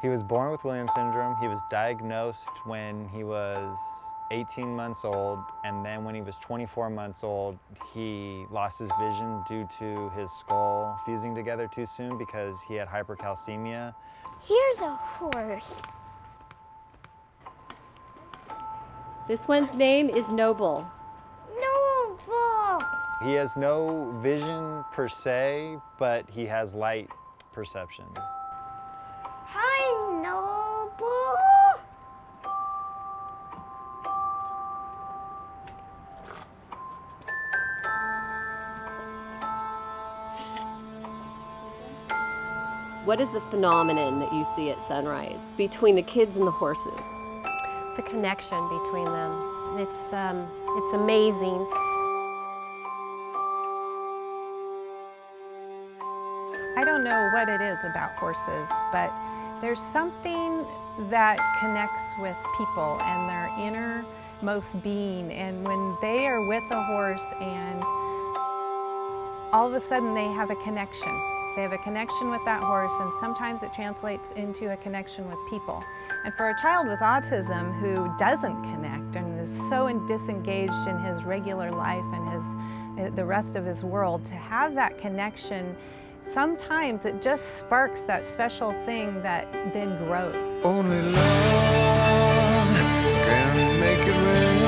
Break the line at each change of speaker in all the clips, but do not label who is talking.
He was born with Williams syndrome. He was diagnosed when he was 18 months old, and then when he was 24 months old, he lost his vision due to his skull fusing together too soon because he had hypercalcemia.
Here's a horse.
This one's name is Noble.
Noble!
He has no vision per se, but he has light perception.
Hi, Noble!
What is the phenomenon that you see at SonRise between the kids and the horses?
The connection between them. It's amazing.
I don't know what it is about horses, but there's something that connects with people and their innermost being. And when they are with a horse and all of a sudden they have a connection. They have a connection with that horse, and sometimes it translates into a connection with people. And for a child with autism who doesn't connect and is so disengaged in his regular life and the rest of his world, to have that connection, sometimes it just sparks that special thing that then grows.
Only love can make it rain.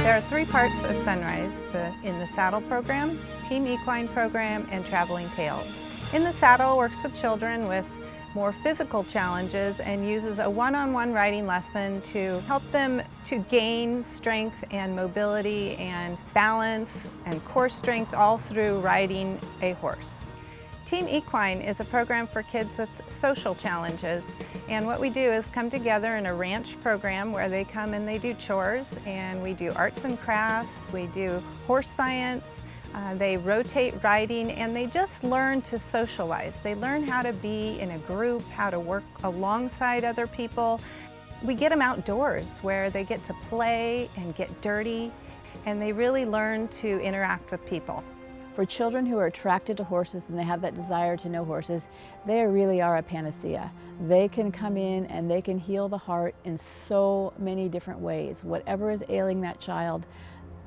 There are 3 parts of SonRise, in the Saddle program, Team Equine program, and Traveling Tales. In the Saddle works with children with more physical challenges and uses a one-on-one riding lesson to help them to gain strength and mobility and balance and core strength all through riding a horse. Team Equine is a program for kids with social challenges, and what we do is come together in a ranch program where they come and they do chores, and we do arts and crafts, we do horse science, they rotate riding, and they just learn to socialize. They learn how to be in a group, how to work alongside other people. We get them outdoors where they get to play and get dirty, and they really learn to interact with people.
For children who are attracted to horses and they have that desire to know horses, they really are a panacea. They can come in and they can heal the heart in so many different ways. Whatever is ailing that child,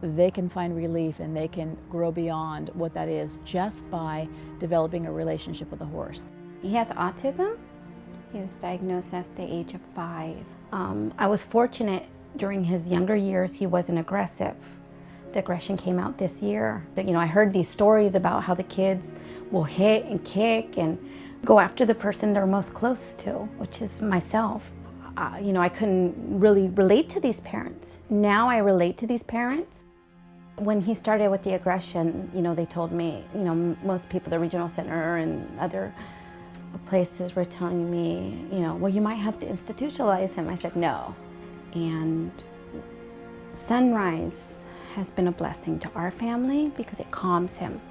they can find relief and they can grow beyond what that is just by developing a relationship with a horse.
He has autism. He was diagnosed at the age of 5. I was fortunate during his younger years he wasn't aggressive. The aggression came out this year. But, I heard these stories about how the kids will hit and kick and go after the person they're most close to, which is myself. I couldn't really relate to these parents. Now I relate to these parents. When he started with the aggression, they told me, most people, the regional center and other places were telling me, well, you might have to institutionalize him. I said, no. And SonRise has been a blessing to our family because it calms him.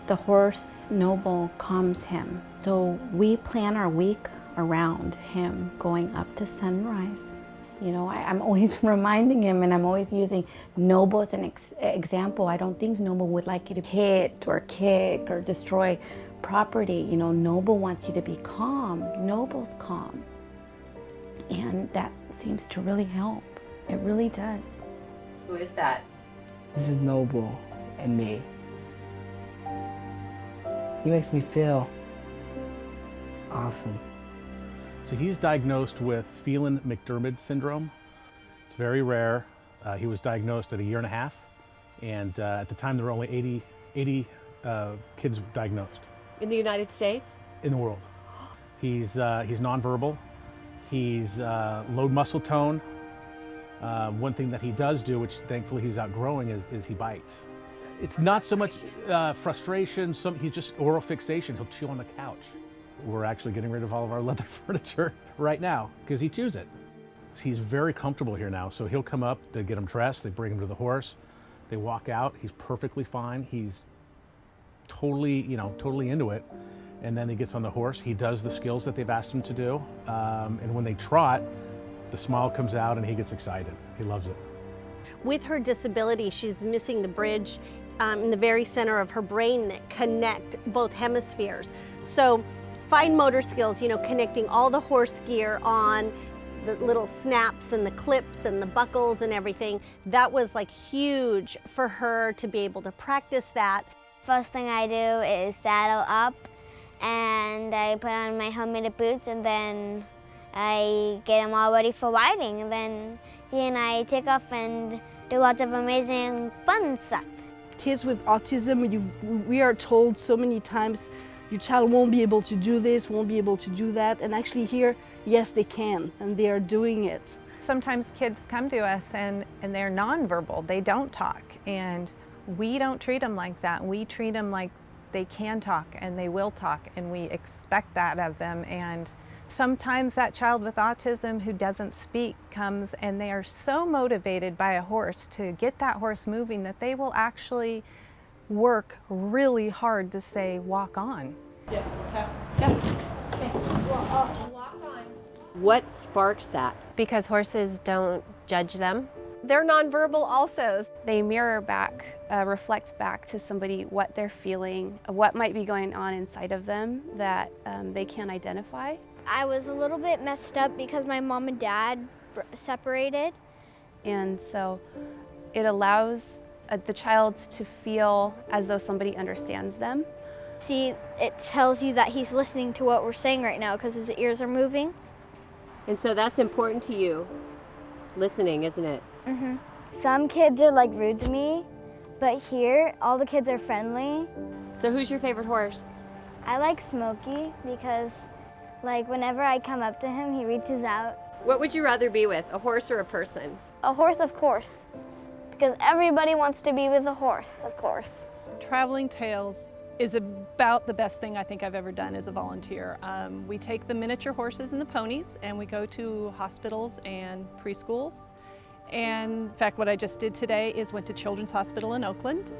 The horse, Noble, calms him. So we plan our week around him going up to SonRise. I'm always reminding him, and I'm always using Noble as an example. I don't think Noble would like you to hit or kick or destroy property. Noble wants you to be calm. Noble's calm. And that seems to really help. It really does.
Who is that?
This is Noble and me. He makes me feel awesome.
So he's diagnosed with Phelan-McDermid syndrome. It's very rare. He was diagnosed at 1.5 years, and at the time there were only 80 kids diagnosed.
In the United States?
In the world. He's nonverbal. He's low muscle tone. One thing that he does do, which thankfully he's outgrowing, is he bites. It's not so much frustration, he's just oral fixation. He'll chew on the couch. We're actually getting rid of all of our leather furniture right now because he chews it. He's very comfortable here now, so he'll come up, they get him dressed, they bring him to the horse, they walk out, he's perfectly fine, he's totally into it, and then he gets on the horse, he does the skills that they've asked him to do, and when they trot, the smile comes out and he gets excited. He loves it.
With her disability, she's missing the bridge in the very center of her brain that connect both hemispheres. So Fine motor skills, you know, connecting all the horse gear on, the little snaps and the clips and the buckles and everything. That was like huge for her to be able to practice that.
First thing I do is saddle up, and I put on my helmeted boots, and then I get him all ready for riding, and then he and I take off and do lots of amazing fun stuff.
Kids with autism, we are told so many times, your child won't be able to do this, won't be able to do that, and actually here, yes, they can, and they are doing it.
Sometimes kids come to us and they're nonverbal, they don't talk, and we don't treat them like that. We treat them like they can talk and they will talk, and we expect that of them. And sometimes that child with autism who doesn't speak comes and they are so motivated by a horse to get that horse moving that they will actually work really hard to say, walk on.
Yeah. Walk on. What sparks that?
Because horses don't judge them. They're nonverbal also. They mirror back, reflect back to somebody what they're feeling, what might be going on inside of them that they can't identify.
I was a little bit messed up because my mom and dad separated.
And so it allows the child to feel as though somebody understands them.
See, it tells you that he's listening to what we're saying right now because his ears are moving.
And so that's important to you, listening, isn't it?
Mm-hmm. Some kids are like rude to me, but here all the kids are friendly.
So who's your favorite horse?
I like Smokey because like whenever I come up to him, he reaches out.
What would you rather be with, a horse or a person?
A horse, of course, because everybody wants to be with a horse, of course.
Traveling Tales is about the best thing I think I've ever done as a volunteer. We take the miniature horses and the ponies and we go to hospitals and preschools. And in fact, what I just did today is went to Children's Hospital in Oakland,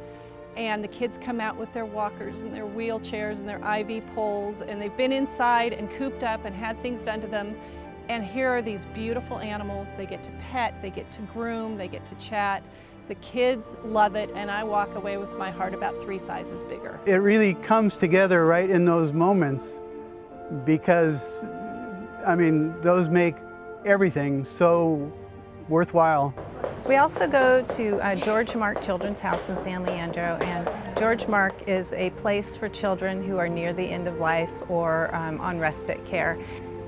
and the kids come out with their walkers and their wheelchairs and their IV poles, and they've been inside and cooped up and had things done to them. And here are these beautiful animals. They get to pet, they get to groom, they get to chat. The kids love it, and I walk away with my heart about 3 sizes bigger.
It really comes together right in those moments because, I mean, those make everything so worthwhile.
We also go to George Mark Children's House in San Leandro, and George Mark is a place for children who are near the end of life or on respite care.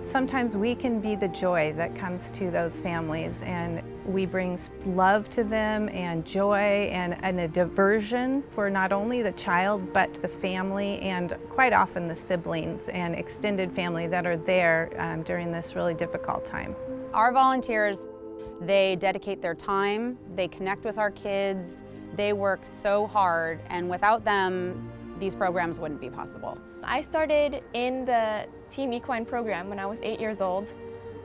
Sometimes we can be the joy that comes to those families, and we bring love to them and joy and a diversion for not only the child but the family and quite often the siblings and extended family that are there during this really difficult time.
Our volunteers, they dedicate their time, they connect with our kids, they work so hard, and without them, these programs wouldn't be possible.
I started in the Team Equine program when I was 8 years old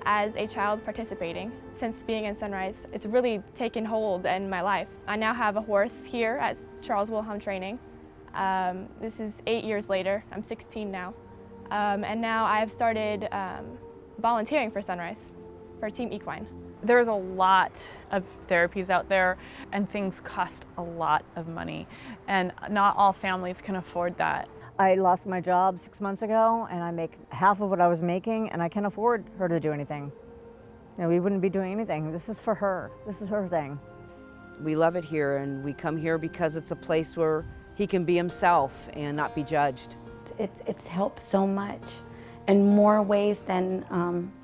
as a child participating. Since being in SonRise, it's really taken hold in my life. I now have a horse here at Charles Wilhelm Training. This is 8 years later. I'm 16 now. And now I've started volunteering for SonRise, for Team Equine.
There's a lot of therapies out there, and things cost a lot of money, and not all families can afford that.
I lost my job 6 months ago, and I make half of what I was making, and I can't afford her to do anything. You know, we wouldn't be doing anything. This is for her. This is her thing.
We love it here, and we come here because it's a place where he can be himself and not be judged.
It's helped so much in more ways than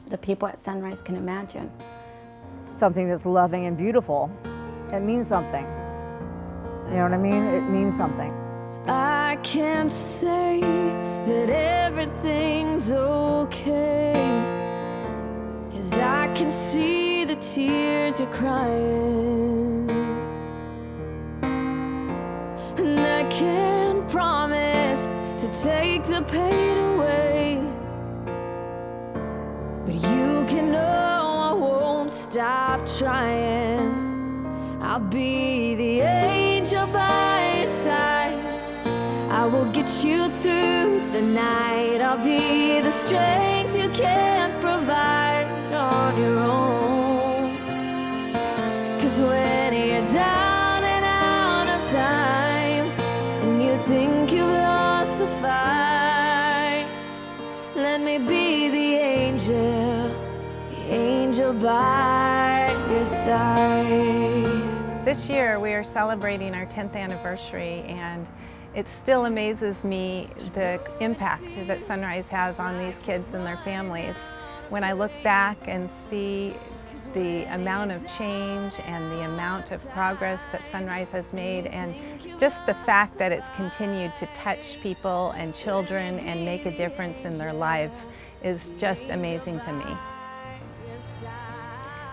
the people at SonRise can imagine.
Something that's loving and beautiful. It means something. You know what I mean? It means something.
I can't say that everything's okay, 'cause I can see the tears you're crying, and I can't promise to take the pain away, but you can know I won't stop trying. I'll be the angel by your side. I will get you through the night. I'll be the strength you can't provide on your own. 'Cause when you're down and out of time, and you think you've lost the fight, let me be the angel by your side.
This year we are celebrating our 10th anniversary, and it still amazes me the impact that SonRise has on these kids and their families. When I look back and see the amount of change and the amount of progress that SonRise has made, and just the fact that it's continued to touch people and children and make a difference in their lives is just amazing to me.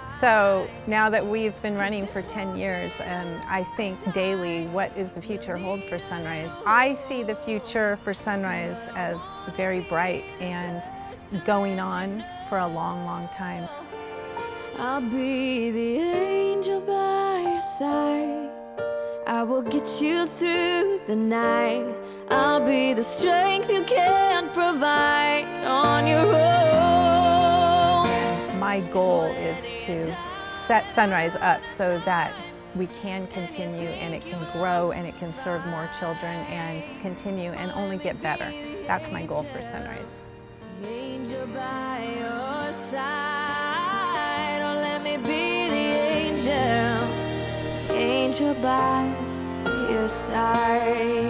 So now that we've been running for 10 years, I think daily, what is the future hold for SonRise? I see the future for SonRise as very bright and going on for a long, long time.
I'll be the angel by your side. I will get you through the night. I'll be the strength you can't provide on your own.
My goal is to set SonRise up so that we can continue and it can grow and it can serve more children and continue and only get better. That's my goal for SonRise.
Angel by your side, oh let me be the angel by your side.